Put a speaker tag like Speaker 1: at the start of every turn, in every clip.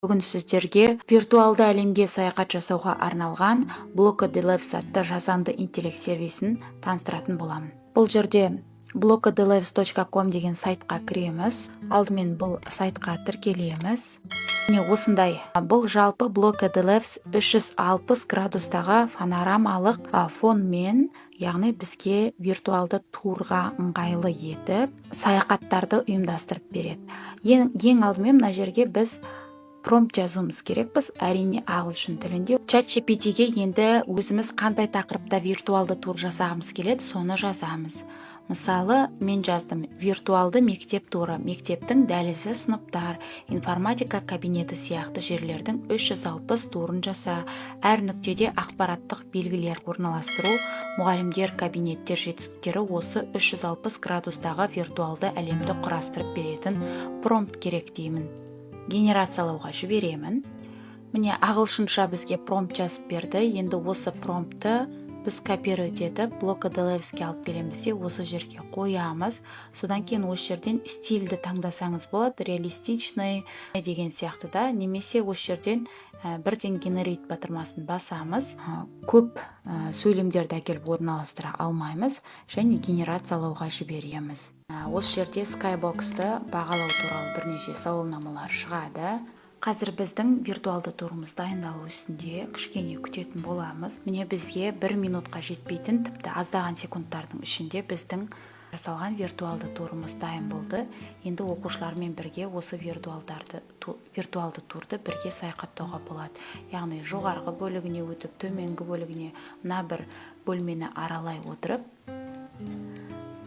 Speaker 1: Бүгін сіздерге виртуалды әлемге саяхат жасауға арналған Block.Labs атты жасанды интеллект сервисін таныстыратын боламын. Бұл жерде block.labs.com деген сайтқа кіреміз. Алдымен бұл сайтқа тіркелеміз. Осындай. Бұл жалпы Block.Labs 360 градустағы панорамалық фонмен, яғни бізге виртуалды турға ыңғайлы етіп, саяхаттарды ұйымдастырып береді. Ең алдымен мына жерге біз промпт жазуымыз керекпіз, әрине ағылшын тілінде. ChatGPT-ге енді өзіміз қандай тақырыпта виртуалды тур жасағымыз келеді, соны жазамыз. Мысалы, мен жаздым: виртуалды мектеп туры, мектептің дәлізі, сыныптар, информатика кабинеті сияқты жерлердің 360 турын жаса, әр нүктеде ақпараттық белгілер орналастыру, мұғалімдер, кабинеттер жетістіктері осы 360 градустағы виртуалды әлемді құрастырып беретін промпт керек деймін. Генерациялауға жіберемін. Міне ағылшынша бізге промпт жазып берді. Енді осы промптты біз копировать етіп Block.Labs'ке алып келеміз де осы жерге қоямыз. Содан кейін осы жерден стильді таңдасаңыз болады, реалистичный деген сияқты да, немесе осы жерден бірден генерейт батырмасын басамыз. Көп сөйлемдерді әкеліп орналастыра алмаймыз және генерациялауға жібереміз. Осы жерде Skybox'ты бағалау туралы бірнеше сауалнамалар шығады. Қазір біздің виртуалды турымыз дайындалу үстінде, кішкене күтетін боламыз. Міне бізге 1 минутқа жетпейтін, тіпті аздаған секундтардың ішінде біздің жасалған виртуалды турымыз дайын болды. Енді оқушылармен бірге осы виртуалды турды бірге саяхаттауға болады. Яғни жоғарғы бөлігіне өтіп, төменгі бөлігіне мына бір бөлмені аралай отырып,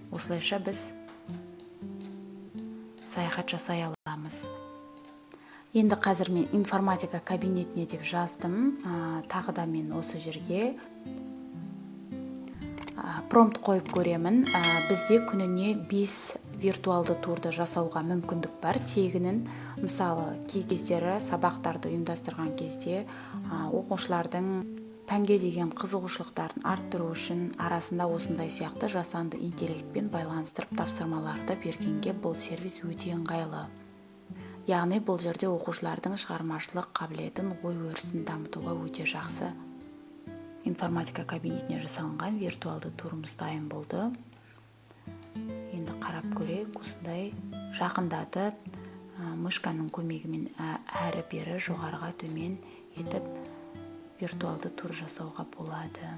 Speaker 1: осылайша біз саяхат жасай аламыз. Енді қазір мен информатика кабинетіне деп жаздым. Тағы да мен осы жерге промпт қойып көремін. Бізде күніне 5 виртуалды турды жасауға мүмкіндік бар. Тегінін, мысалы, кей кездері сабақтарды ұйымдастырған кезде оқушылардың пәнге деген қызығушылықтарын арттыру үшін арасында осындай сияқты жасанды интеллектпен байланыстырып тапсырмаларды бергенге бұл сервис өте ыңғайлы. Яғни бұл жерде оқушылардың шығармашылық қабілетін, ой өрісін дамытуға өте жақсы. Информатика кабинетіне жасалынған виртуалды турымыз дайын болды. Енді қарап көрейік, осындай жақындатып, мышканың көмегімен әрі бері жоғарыға төмен етіп виртуалды тур жасауға болады.